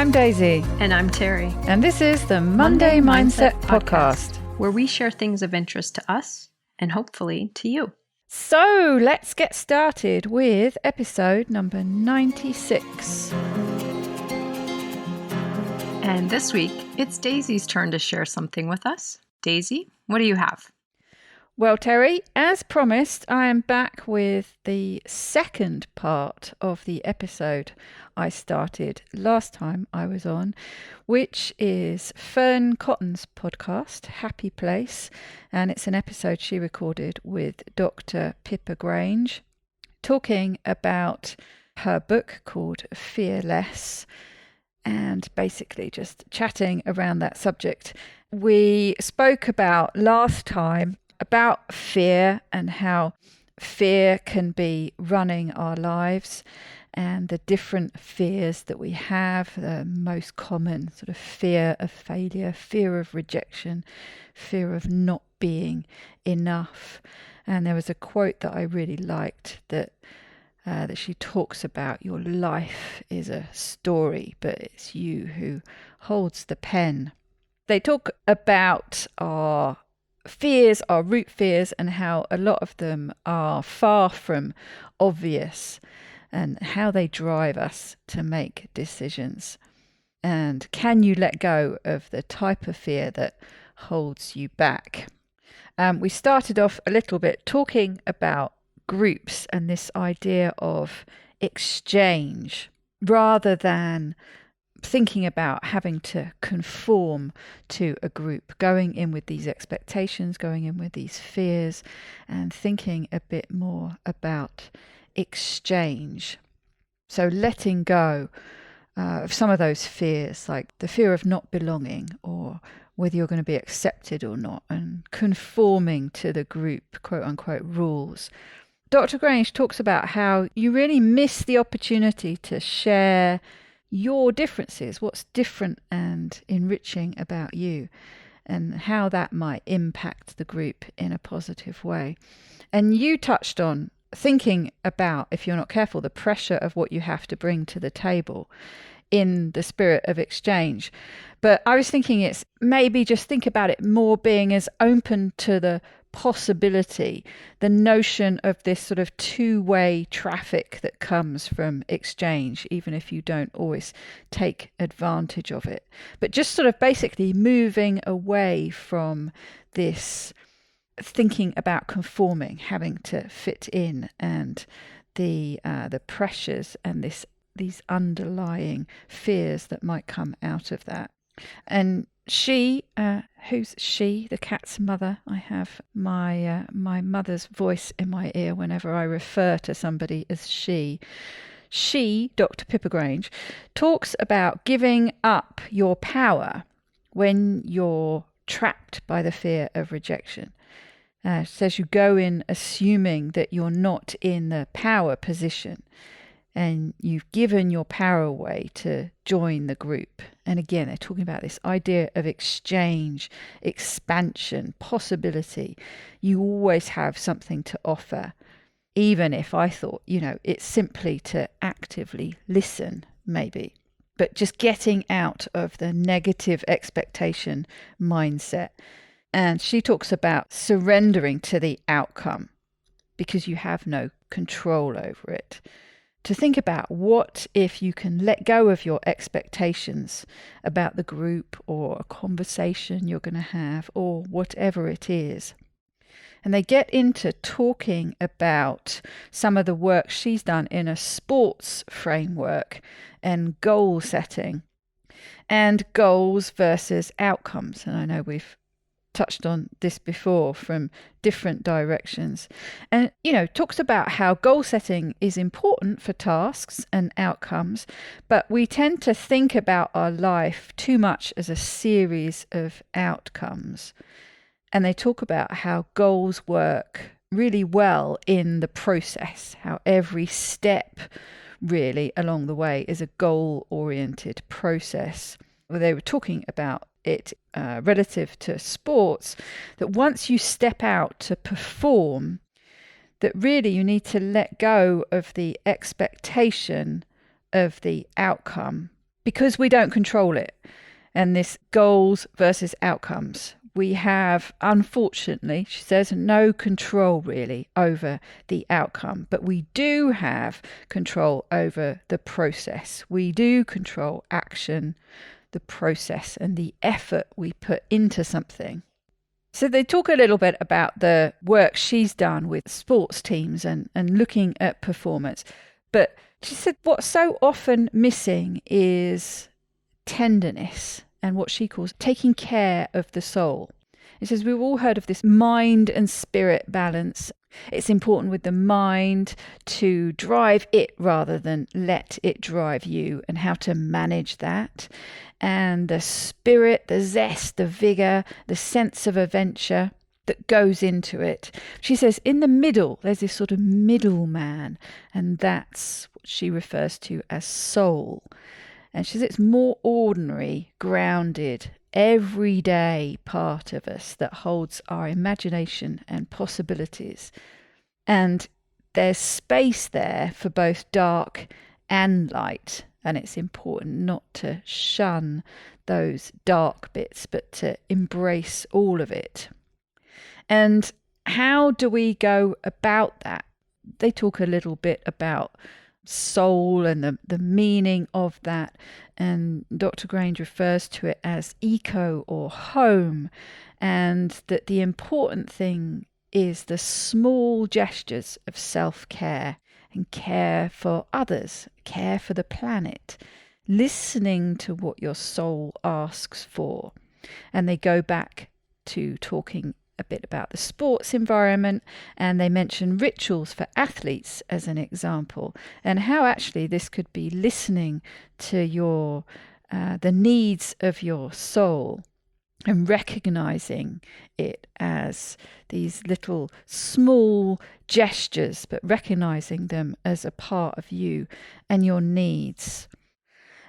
I'm Daisy. And I'm Terry. And this is the Monday Mindset Podcast, where we share things of interest to us and hopefully to you. So let's get started with episode number 96. And this week, it's Daisy's turn to share something with us. Daisy, what do you have? Well, Terry, as promised, I am back with the second part of the episode I started last time I was on, which is Fearne Cotton's podcast, Happy Place. And it's an episode she recorded with Dr. Pippa Grange, talking about her book called Fearless, and basically just chatting around that subject. We spoke about last time about fear and how fear can be running our lives and the different fears that we have. The most common sort of fear of failure, fear of rejection, fear of not being enough. And there was a quote that I really liked that she talks about: your life is a story, but it's you who holds the pen. They talk about our fears, our root fears, and how a lot of them are far from obvious and how they drive us to make decisions. And can you let go of the type of fear that holds you back? We started off a little bit talking about groups and this idea of exchange rather than thinking about having to conform to a group, going in with these expectations, going in with these fears, and thinking a bit more about exchange. So letting go of some of those fears, like the fear of not belonging or whether you're going to be accepted or not, and conforming to the group, quote unquote, rules. Dr. Grange talks about how you really miss the opportunity to share your differences, what's different and enriching about you, and how that might impact the group in a positive way. And you touched on thinking about, if you're not careful, the pressure of what you have to bring to the table in the spirit of exchange. But I was thinking it's maybe just think about it more being as open to the possibility, the notion of this sort of two-way traffic that comes from exchange, even if you don't always take advantage of it. But just sort of basically moving away from this thinking about conforming, having to fit in, and the pressures and these underlying fears that might come out of that. And she, who's she? The cat's mother. I have my mother's voice in my ear whenever I refer to somebody as she. She, Dr. Pippa Grange, talks about giving up your power when you're trapped by the fear of rejection. Says you go in assuming that you're not in the power position, and you've given your power away to join the group. And again, they're talking about this idea of exchange, expansion, possibility. You always have something to offer, even if I thought, it's simply to actively listen, maybe. But just getting out of the negative expectation mindset. And she talks about surrendering to the outcome because you have no control over it. To think about what if you can let go of your expectations about the group or a conversation you're going to have or whatever it is. And they get into talking about some of the work she's done in a sports framework and goal setting and goals versus outcomes. And I know we've touched on this before from different directions, and talks about how goal setting is important for tasks and outcomes, but we tend to think about our life too much as a series of outcomes. And they talk about how goals work really well in the process, how every step really along the way is a goal-oriented process. Well, they were talking about it relative to sports, that once you step out to perform, that really you need to let go of the expectation of the outcome because we don't control it. And this goals versus outcomes. We have, unfortunately, she says, no control really over the outcome, but we do have control over the process. We do control action, the process, and the effort we put into something. So they talk a little bit about the work she's done with sports teams and looking at performance. But she said what's so often missing is tenderness and what she calls taking care of the soul. It says we've all heard of this mind and spirit balance. It's important with the mind to drive it rather than let it drive you, and how to manage that. And the spirit, the zest, the vigour, the sense of adventure that goes into it. She says in the middle, there's this sort of middleman, and that's what she refers to as soul. And she says it's more ordinary, grounded, everyday part of us that holds our imagination and possibilities. And there's space there for both dark and light. And it's important not to shun those dark bits, but to embrace all of it. And how do we go about that? They talk a little bit about soul and the meaning of that, and Dr. Grange refers to it as eco or home, and that the important thing is the small gestures of self-care and care for others, care for the planet, listening to what your soul asks for. And they go back to talking a bit about the sports environment, and they mention rituals for athletes as an example, and how actually this could be listening to your the needs of your soul and recognizing it as these little small gestures, but recognizing them as a part of you and your needs.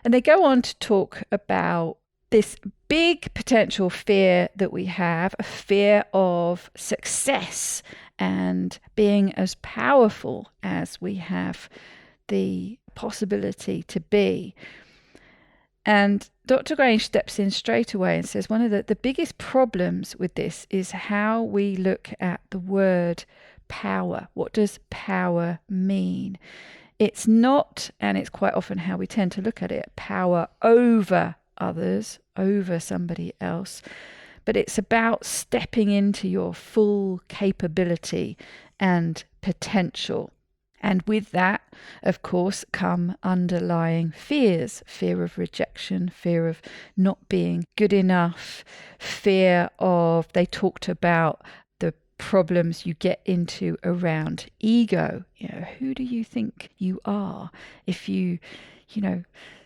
And they go on to talk about this big potential fear that we have, a fear of success and being as powerful as we have the possibility to be. And Dr. Grange steps in straight away and says one of the biggest problems with this is how we look at the word power. What does power mean? It's not, and it's quite often how we tend to look at it, power over others, over somebody else, but it's about stepping into your full capability and potential. And with that, of course, come underlying fears, fear of rejection, fear of not being good enough, fear of, they talked about the problems you get into around ego. Who do you think you are? If you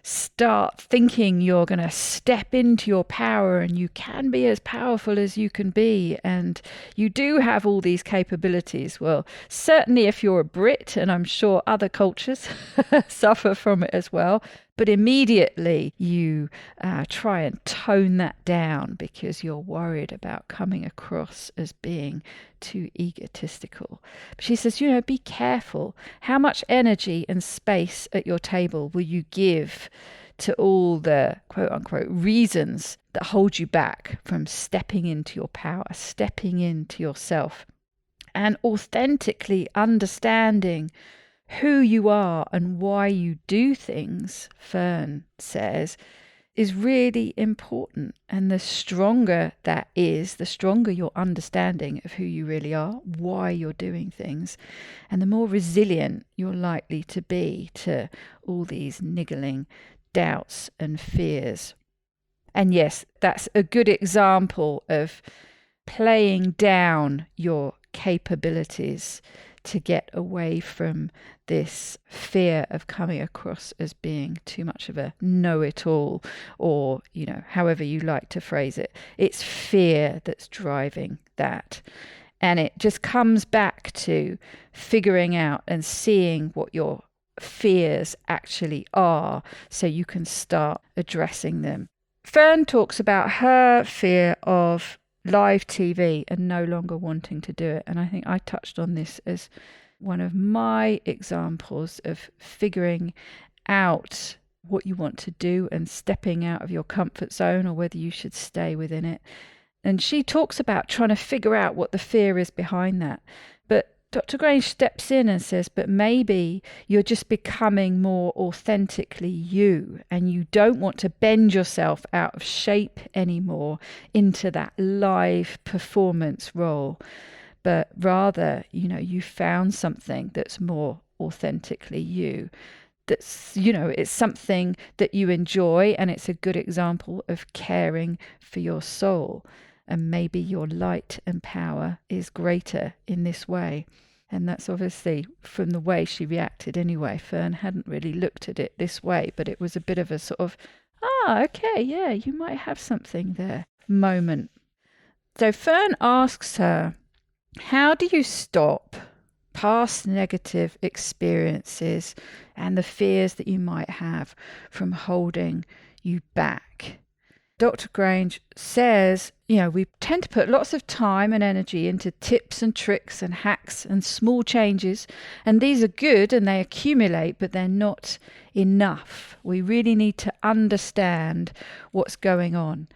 start thinking you're going to step into your power and you can be as powerful as you can be and you do have all these capabilities. Well, certainly if you're a Brit, and I'm sure other cultures suffer from it as well, but immediately you try and tone that down because you're worried about coming across as being too egotistical. But she says, be careful. How much energy and space at your table will you give to all the quote unquote reasons that hold you back from stepping into your power, stepping into yourself, and authentically understanding who you are and why you do things, Fearne says, is really important. And the stronger that is, the stronger your understanding of who you really are, why you're doing things, and the more resilient you're likely to be to all these niggling doubts and fears. And yes, that's a good example of playing down your capabilities to get away from this fear of coming across as being too much of a know-it-all, or, however you like to phrase it. It's fear that's driving that. And it just comes back to figuring out and seeing what your fears actually are so you can start addressing them. Fearne talks about her fear of live TV and no longer wanting to do it. And I think I touched on this as one of my examples of figuring out what you want to do and stepping out of your comfort zone, or whether you should stay within it. And she talks about trying to figure out what the fear is behind that. But Dr. Grange steps in and says, but maybe you're just becoming more authentically you, and you don't want to bend yourself out of shape anymore into that live performance role, but rather, you found something that's more authentically you. That's, it's something that you enjoy, and it's a good example of caring for your soul. And maybe your light and power is greater in this way. And that's obviously from the way she reacted anyway. Fearne hadn't really looked at it this way, but it was a bit of a sort of, okay, yeah, you might have something there moment. So Fearne asks her, how do you stop past negative experiences and the fears that you might have from holding you back? Dr. Grange says, we tend to put lots of time and energy into tips and tricks and hacks and small changes, and these are good and they accumulate, but they're not enough. We really need to understand what's going on.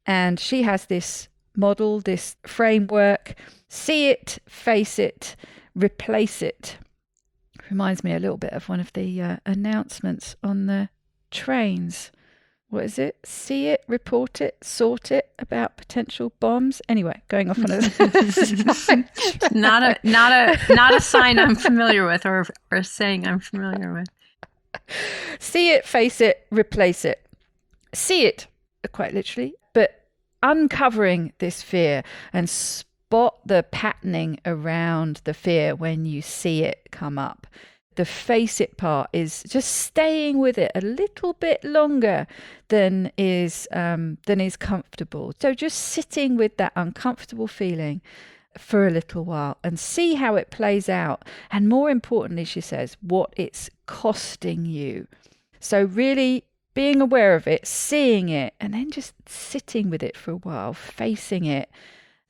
And she has this model, this framework: see it, face it, replace it. Reminds me a little bit of one of the announcements on the trains. What is it? See it, report it, sort it about potential bombs. Anyway, going off on a not a sign I'm familiar with, or a saying I'm familiar with. See it, face it, replace it. See it, quite literally, but uncovering this fear and spot the patterning around the fear when you see it come up. The face it part is just staying with it a little bit longer than is comfortable. So just sitting with that uncomfortable feeling for a little while and see how it plays out. And more importantly, she says, what it's costing you. So really being aware of it, seeing it, and then just sitting with it for a while, facing it,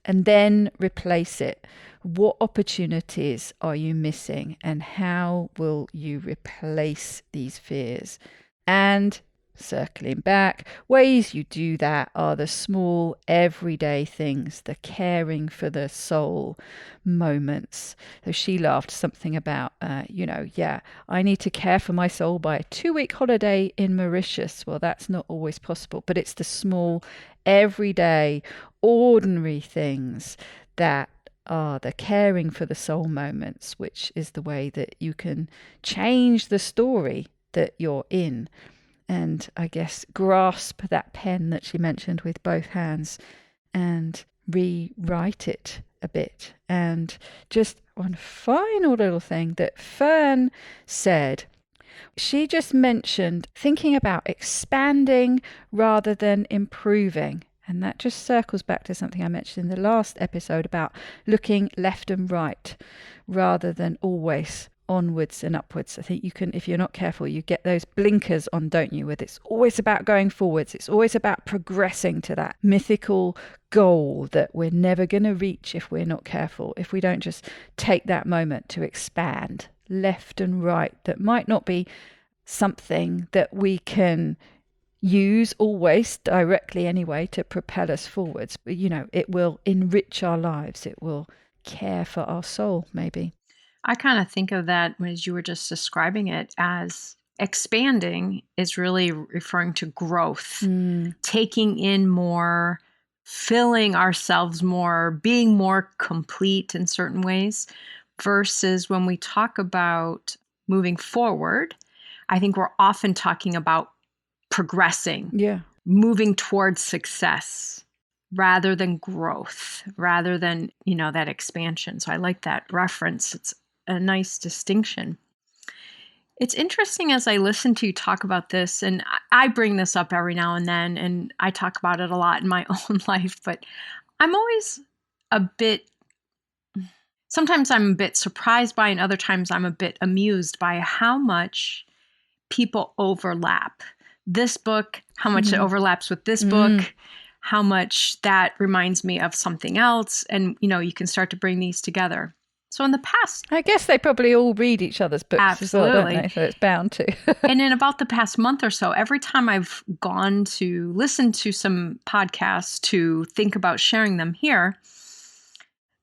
and then replace it. What opportunities are you missing, and how will you replace these fears? And circling back, ways you do that are the small everyday things, the caring for the soul moments. So she laughed something about, I need to care for my soul by a 2-week holiday in Mauritius. Well, that's not always possible, but it's the small everyday ordinary things that are the caring for the soul moments, which is the way that you can change the story that you're in. And I guess grasp that pen that she mentioned with both hands and rewrite it a bit. And just one final little thing that Fearne said, she just mentioned thinking about expanding rather than improving. And that just circles back to something I mentioned in the last episode about looking left and right rather than always onwards and upwards. I think you can, if you're not careful, you get those blinkers on, don't you? With it's always about going forwards. It's always about progressing to that mythical goal that we're never going to reach if we're not careful, if we don't just take that moment to expand left and right. That might not be something that we can use always directly anyway to propel us forwards, but it will enrich our lives. It will care for our soul, maybe. I kind of think of that as you were just describing it, as expanding is really referring to growth, taking in more, filling ourselves more, being more complete in certain ways, versus when we talk about moving forward, I think we're often talking about progressing, moving towards success rather than growth, rather than, that expansion. So I like that reference. It's a nice distinction. It's interesting as I listen to you talk about this, and I bring this up every now and then, and I talk about it a lot in my own life, but I'm always sometimes I'm a bit surprised by, and other times I'm a bit amused by how much people overlap. This book, how much it overlaps with this book, how much that reminds me of something else. And, you can start to bring these together. So in the past, I guess they probably all read each other's books as well, don't absolutely. they? So it's bound to. And in about the past month or so, every time I've gone to listen to some podcasts to think about sharing them here,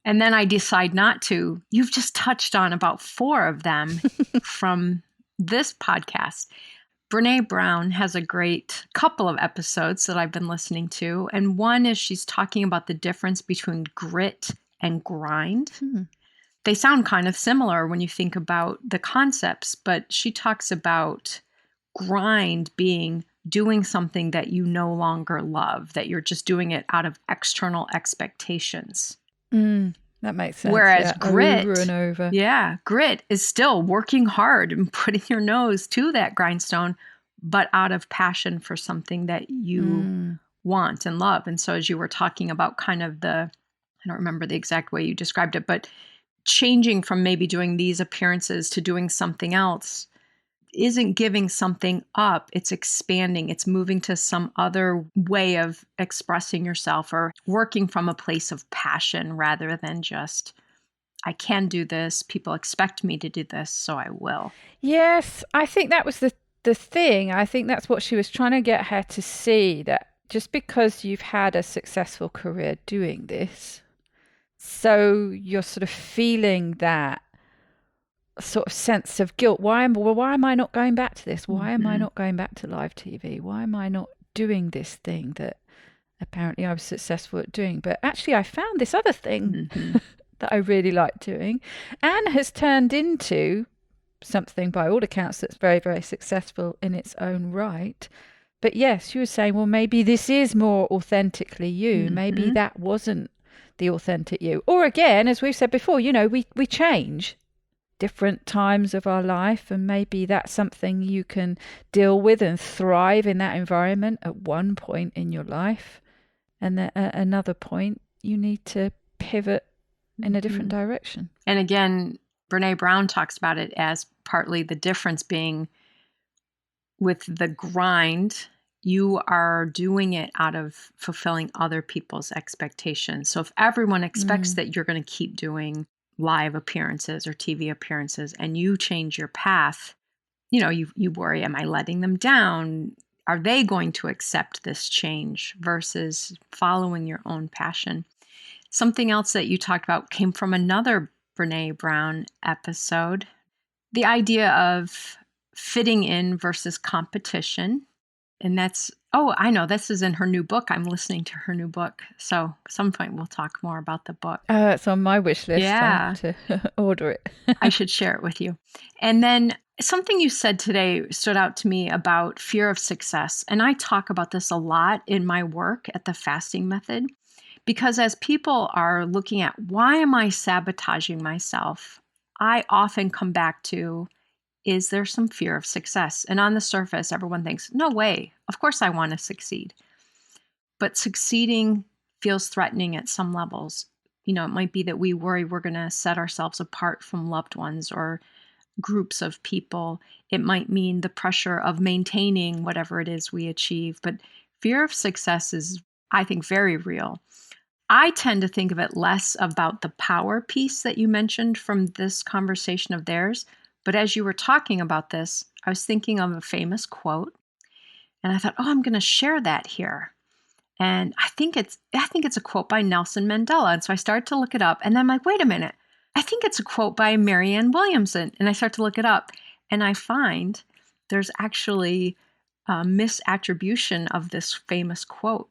and then I decide not to, you've just touched on about 4 of them from this podcast. Brene Brown has a great couple of episodes that I've been listening to. And one is she's talking about the difference between grit and grind. They sound kind of similar when you think about the concepts, but she talks about grind being doing something that you no longer love, that you're just doing it out of external expectations. That makes sense. Whereas grit, over and over. Grit is still working hard and putting your nose to that grindstone, but out of passion for something that you want and love. And so as you were talking about kind of I don't remember the exact way you described it, but changing from maybe doing these appearances to doing something else isn't giving something up. It's expanding. It's moving to some other way of expressing yourself or working from a place of passion rather than just, I can do this. People expect me to do this, so I will. Yes, I think that was the thing. I think that's what she was trying to get her to see, that just because you've had a successful career doing this, so you're sort of feeling that sort of sense of guilt. Why am I not going back to this? Why am I not going back to live TV? Why am I not doing this thing that apparently I was successful at doing? But actually I found this other thing that I really like doing, and has turned into something by all accounts that's very, very successful in its own right. But yes, she was saying, well, maybe this is more authentically you. Maybe that wasn't the authentic you. Or again, as we've said before, we change different times of our life, and maybe that's something you can deal with and thrive in that environment at one point in your life, and then at another point you need to pivot in a different direction. And again, Brene Brown talks about it as partly the difference being with the grind, you are doing it out of fulfilling other people's expectations. So if everyone expects that you're going to keep doing live appearances or TV appearances and you change your path, you worry, am I letting them down? Are they going to accept this change versus following your own passion? Something else that you talked about came from another Brene Brown episode. The idea of fitting in versus competition. And that's, I know, this is in her new book. I'm listening to her new book. So at some point we'll talk more about the book. It's on my wish list. Yeah. I have to order it. I should share it with you. And then something you said today stood out to me about fear of success. And I talk about this a lot in my work at the fasting method, because as people are looking at why am I sabotaging myself, I often come back to, is there some fear of success? And on the surface, everyone thinks, no way, of course I want to succeed. But succeeding feels threatening at some levels. It might be that we worry we're going to set ourselves apart from loved ones or groups of people. It might mean the pressure of maintaining whatever it is we achieve. But fear of success is, I think, very real. I tend to think of it less about the power piece that you mentioned from this conversation of theirs. But as you were talking about this, I was thinking of a famous quote, and I thought, I'm going to share that here. And I think it's a quote by Nelson Mandela. And so I started to look it up, and then I'm like, wait a minute, I think it's a quote by Marianne Williamson. And I start to look it up, and I find there's actually a misattribution of this famous quote,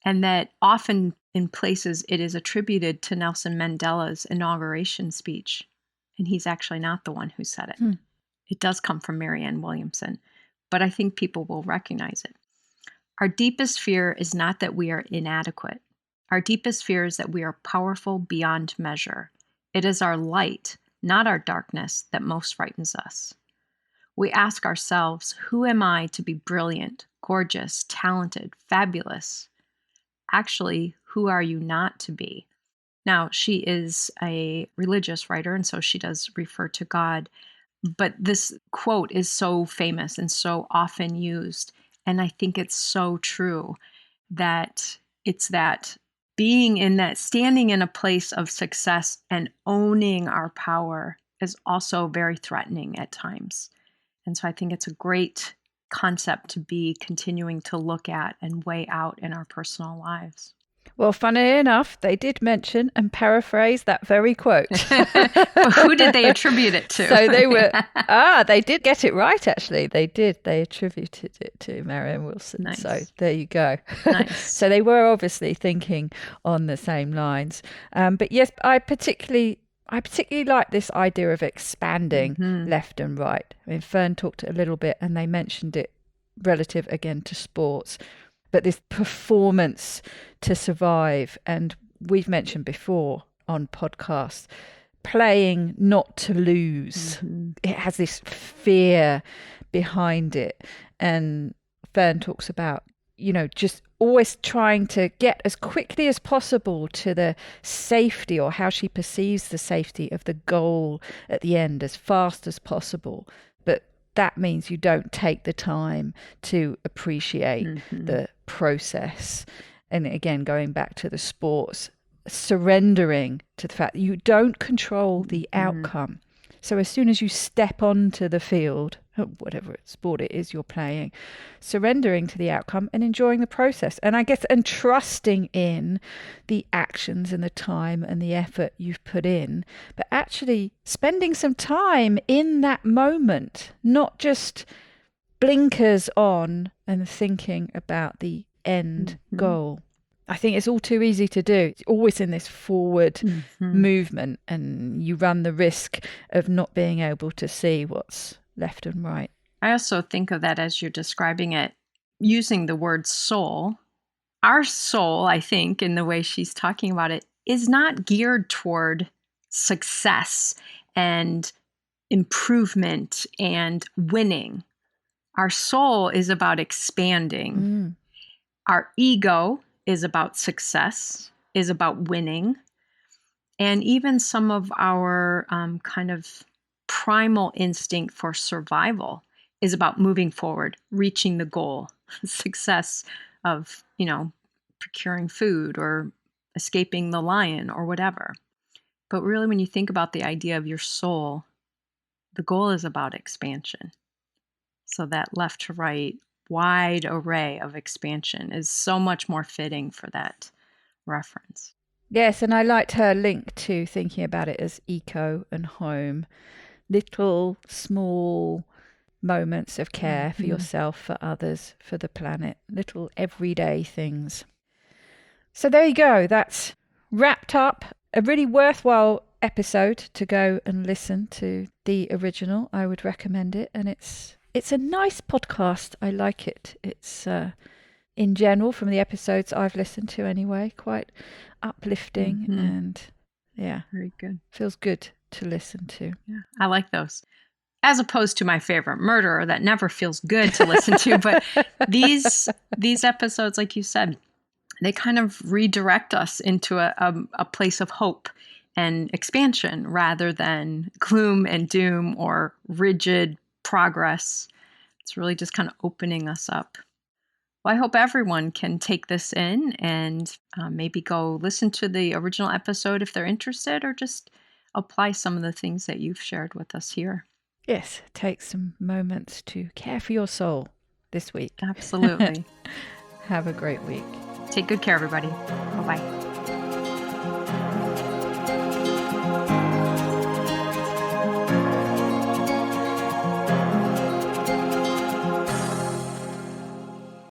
and that often in places it is attributed to Nelson Mandela's inauguration speech. And he's actually not the one who said it. It does come from Marianne Williamson, but I think people will recognize it. Our deepest fear is not that we are inadequate. Our deepest fear is that we are powerful beyond measure. It is our light, not our darkness, that most frightens us. We ask ourselves, who am I to be brilliant, gorgeous, talented, fabulous? Actually, who are you not to be? Now, she is a religious writer, and so she does refer to God. But this quote is so famous and so often used. And I think it's so true that it's that being in that, standing in a place of success and owning our power is also very threatening at times. And so I think it's a great concept to be continuing to look at and weigh out in our personal lives. Well, funny enough, they did mention and paraphrase that very quote. But who did they attribute it to? So they were, they did get it right, actually. They did. They attributed it to Marianne Wilson. Nice. So there you go. Nice. So they were obviously thinking on the same lines. But yes, I particularly like this idea of expanding left and right. I mean, Fearne talked a little bit and they mentioned it relative again to sports. But this performance to survive, and we've mentioned before on podcasts, playing not to lose. It has this fear behind it. And Fearne talks about, just always trying to get as quickly as possible to the safety, or how she perceives the safety of the goal at the end, as fast as possible. But that means you don't take the time to appreciate the process. And again, going back to the sports, surrendering to the fact that you don't control the outcome. So as soon as you step onto the field, whatever sport it is you're playing, surrendering to the outcome and enjoying the process. And I guess, and trusting in the actions and the time and the effort you've put in, but actually spending some time in that moment, not just blinkers on and thinking about the end goal. I think it's all too easy to do. It's always in this forward movement, and you run the risk of not being able to see what's left and right. I also think of that as you're describing it, using the word soul. Our soul, I think, in the way she's talking about it, is not geared toward success and improvement and winning. Our soul is about expanding. Our ego is about success, is about winning. And even some of our kind of primal instinct for survival is about moving forward, reaching the goal, success of, procuring food or escaping the lion or whatever. But really, when you think about the idea of your soul, the goal is about expansion. So that left to right, wide array of expansion is so much more fitting for that reference. Yes, and I liked her link to thinking about it as eco and home. Little, small moments of care for yourself, for others, for the planet. Little everyday things. So there you go. That's wrapped up. A really worthwhile episode to go and listen to the original. I would recommend it. And it's a nice podcast. I like it. It's in general, from the episodes I've listened to anyway, quite uplifting and very good. Feels good to listen to. Yeah, I like those. As opposed to my favorite murderer that never feels good to listen to. But these episodes, like you said, they kind of redirect us into a place of hope and expansion rather than gloom and doom or rigid progress. It's really just kind of opening us up. Well, I hope everyone can take this in and maybe go listen to the original episode if they're interested, or just apply some of the things that you've shared with us here. Yes, take some moments to care for your soul this week. Absolutely. Have a great week. Take good care, everybody. Bye-bye.